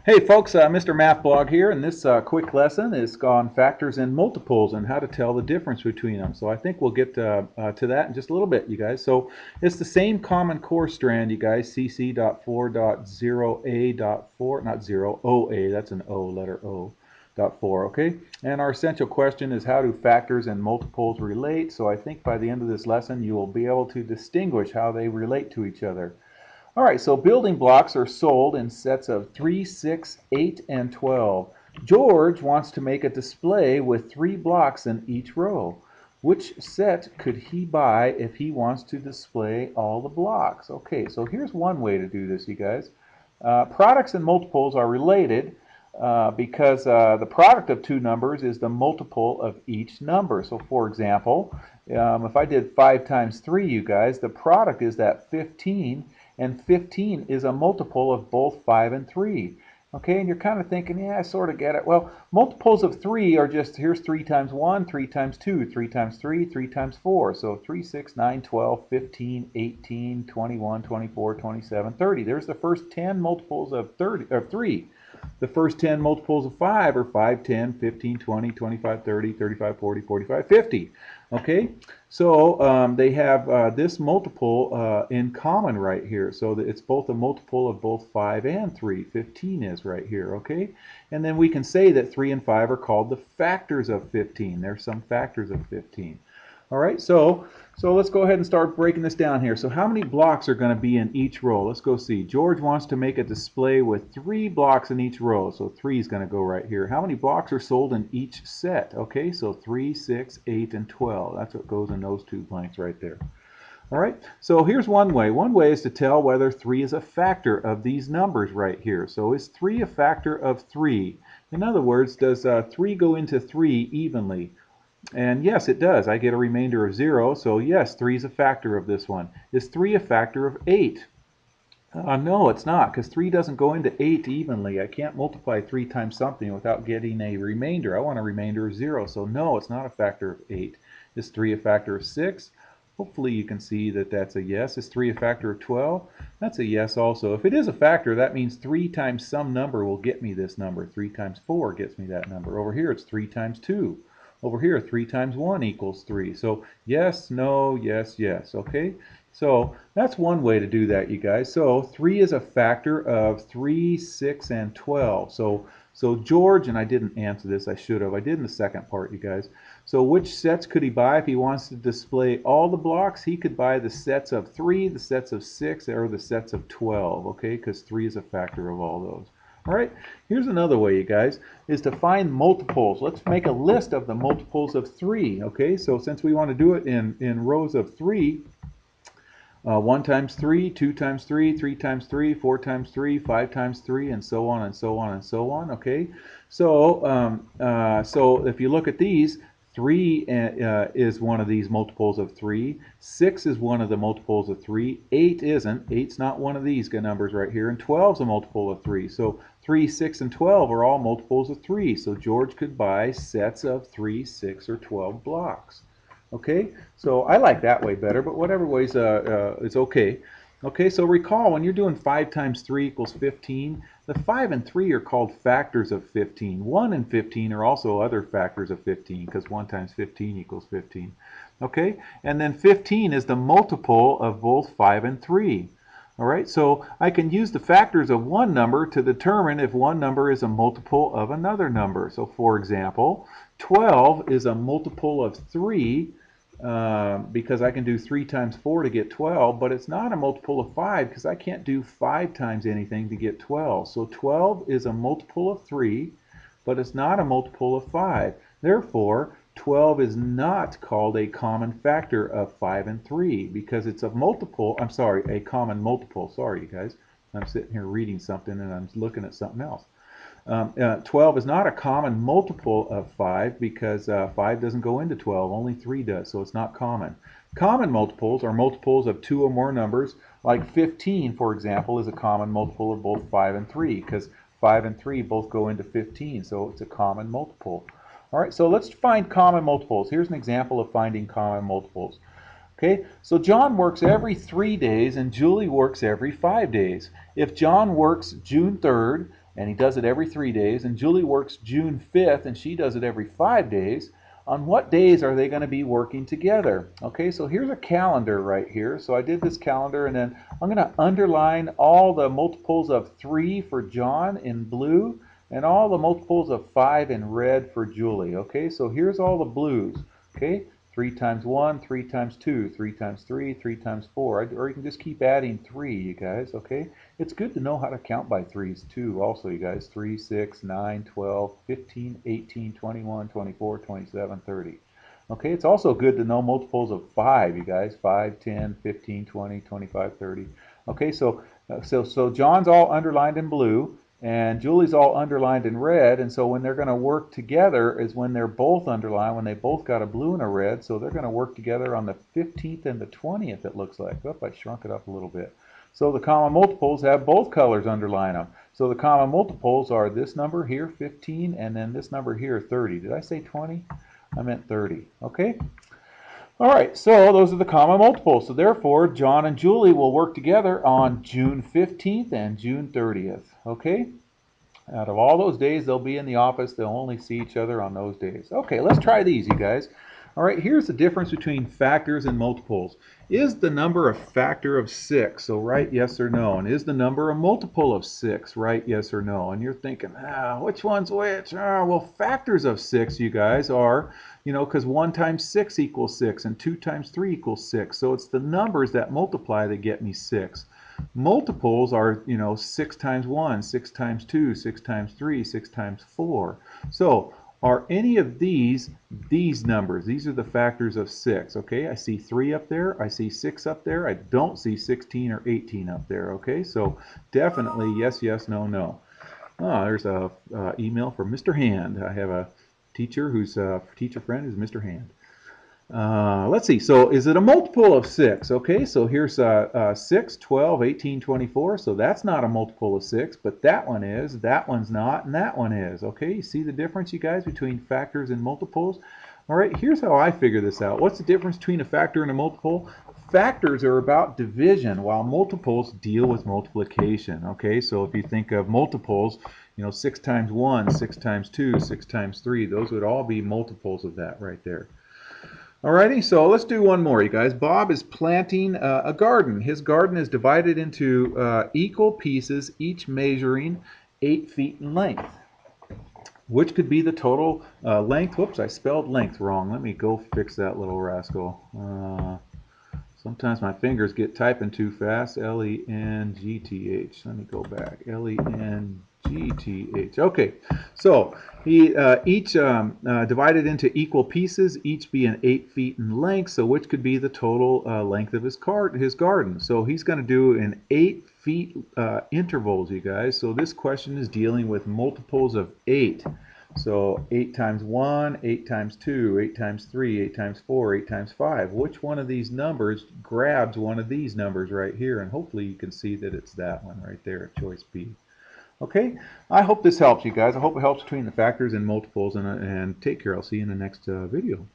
Hey folks, Mrmathblog here, and this quick lesson is on factors and multiples and how to tell the difference between them. So I think we'll get to that in just a little bit, you guys. So it's the same Common Core strand, you guys, cc.4.0a.4, not 0, OA, that's an O, letter O, dot 4, okay? And our essential question is how do factors and multiples relate? So I think by the end of this lesson you will be able to distinguish how they relate to each other. All right, so building blocks are sold in sets of 3, 6, 8, and 12. George wants to make a display with 3 blocks in each row. Which set could he buy if he wants to display all the blocks? Okay, so here's one way to do this, you guys. Products and multiples are related because the product of two numbers is the multiple of each number. So for example, if I did 5 times 3, you guys, the product is that 15, and 15 is a multiple of both 5 and 3. Okay, and you're kind of thinking, yeah, I sort of get it. Well, multiples of 3 are just, here's 3 times 1, 3 times 2, 3 times 3, 3 times 4. So 3, 6, 9, 12, 15, 18, 21, 24, 27, 30. There's the first 10 multiples of 3. The first 10 multiples of 5 are 5, 10, 15, 20, 25, 30, 35, 40, 45, 50. Okay, so they have this multiple in common right here. So that it's both a multiple of both 5 and 3. 15 is right here, okay? And then we can say that 3 and 5 are called the factors of 15. There's some factors of 15. All right, so let's go ahead and start breaking this down here. So how many blocks are going to be in each row? Let's go see. George wants to make a display with 3 blocks in each row. So 3 is going to go right here. How many blocks are sold in each set? Okay, so 3, 6, 8, and 12. That's what goes in those two blanks right there. All right, so here's one way. One way is to tell whether 3 is a factor of these numbers right here. So is 3 a factor of 3? In other words, does 3 go into 3 evenly? And yes, it does. I get a remainder of 0, so yes, 3 is a factor of this one. Is 3 a factor of 8? No, it's not, because 3 doesn't go into 8 evenly. I can't multiply 3 times something without getting a remainder. I want a remainder of 0, so no, it's not a factor of 8. Is 3 a factor of 6? Hopefully you can see that that's a yes. Is 3 a factor of 12? That's a yes also. If it is a factor, that means 3 times some number will get me this number. 3 times 4 gets me that number. Over here it's 3 times 2. Over here, 3 times 1 equals 3. So yes, no, yes, yes. Okay? So that's one way to do that, you guys. So 3 is a factor of 3, 6, and 12. So George, and I didn't answer this, I should have. I did in the second part, you guys. So which sets could he buy if he wants to display all the blocks? He could buy the sets of 3, the sets of 6, or the sets of 12, okay? Because 3 is a factor of all those. All right, here's another way, you guys, is to find multiples. Let's make a list of the multiples of 3, okay? So since we want to do it in rows of 3, 1 times 3, 2 times 3, 3 times 3, 4 times 3, 5 times 3, and so on and so on and so on, okay? So if you look at these, 3 is one of these multiples of 3. 6 is one of the multiples of 3. 8 isn't. 8's not one of these numbers right here. And 12 is a multiple of 3. So 3, 6, and 12 are all multiples of 3. So George could buy sets of 3, 6, or 12 blocks. Okay, so I like that way better, but whatever way's it's okay. Okay, so recall when you're doing 5 times 3 equals 15, the 5 and 3 are called factors of 15. 1 and 15 are also other factors of 15 because 1 times 15 equals 15. Okay, and then 15 is the multiple of both 5 and 3. All right, so I can use the factors of one number to determine if one number is a multiple of another number. So for example, 12 is a multiple of 3 because I can do 3 times 4 to get 12, but it's not a multiple of 5 because I can't do 5 times anything to get 12. So 12 is a multiple of 3, but it's not a multiple of 5. Therefore, 12 is not called a common factor of 5 and 3 because it's a multiple, I'm sorry, a common multiple. Sorry, you guys. I'm sitting here reading something and I'm looking at something else. 12 is not a common multiple of 5 because 5 doesn't go into 12, only 3 does, so it's not common. Common multiples are multiples of 2 or more numbers, like 15, for example, is a common multiple of both 5 and 3 because 5 and 3 both go into 15, so it's a common multiple. All right, so let's find common multiples. Here's an example of finding common multiples. Okay, so John works every 3 days and Julie works every 5 days. If John works June 3rd, and he does it every 3 days, and Julie works June 5th, and she does it every 5 days, on what days are they going to be working together? Okay, so here's a calendar right here. So I did this calendar, and then I'm going to underline all the multiples of 3 for John in blue, and all the multiples of 5 in red for Julie. Okay, so here's all the blues. Okay, 3 times 1, 3 times 2, 3 times 3, 3 times 4. Or you can just keep adding 3, you guys. Okay, it's good to know how to count by threes too, also, you guys. 3, 6, 9, 12, 15, 18, 21, 24, 27, 30. Okay, it's also good to know multiples of 5, you guys. 5, 10, 15, 20, 25, 30. Okay, so John's all underlined in blue, and Julie's all underlined in red, and so when they're going to work together is when they're both underlined, when they both got a blue and a red, so they're going to work together on the 15th and the 20th, it looks like. Oh, I shrunk it up a little bit. So the common multiples have both colors underline them. So the common multiples are this number here, 15, and then this number here, 30. Did I say 20? I meant 30. Okay? All right, so those are the common multiples. So therefore, John and Julie will work together on June 15th and June 30th. Okay? Out of all those days they'll be in the office, they'll only see each other on those days. Okay, let's try these, you guys. All right, here's the difference between factors and multiples. Is the number a factor of 6? So write yes or no. And is the number a multiple of 6? Write yes or no. And you're thinking, which one's which? Well, factors of 6, you guys, are, because 1 times 6 equals 6, and 2 times 3 equals 6. So it's the numbers that multiply that get me 6. Multiples are, 6 times 1, 6 times 2, 6 times 3, 6 times 4. So are any of these numbers? These are the factors of 6. Okay, I see 3 up there, I see 6 up there, I don't see 16 or 18 up there. Okay, so definitely yes, yes, no, no. There's a email from Mr. Hand. I have a teacher who's a teacher friend who's Mr. Hand. Let's see, so is it a multiple of 6? Okay, so here's 6, 12, 18, 24, so that's not a multiple of 6, but that one is, that one's not, and that one is. Okay, you see the difference, you guys, between factors and multiples? All right, here's how I figure this out. What's the difference between a factor and a multiple? Factors are about division, while multiples deal with multiplication. Okay, so if you think of multiples, 6 times 1, 6 times 2, 6 times 3, those would all be multiples of that right there. Alrighty, so let's do one more, you guys. Bob is planting a garden. His garden is divided into equal pieces, each measuring 8 feet in length. Which could be the total length? Whoops, I spelled length wrong. Let me go fix that little rascal. Sometimes my fingers get typing too fast. L-E-N-G-T-H. Let me go back. L-E-N-G-T-H. Okay, so he each divided into equal pieces, each being 8 feet in length. So which could be the total length of his garden? So he's going to do in 8 feet intervals, you guys. So this question is dealing with multiples of 8. So 8 times 1, 8 times 2, 8 times 3, 8 times 4, 8 times 5. Which one of these numbers grabs one of these numbers right here? And hopefully you can see that it's that one right there, choice B. Okay, I hope this helps you guys. I hope it helps between the factors and multiples. And take care. I'll see you in the next video.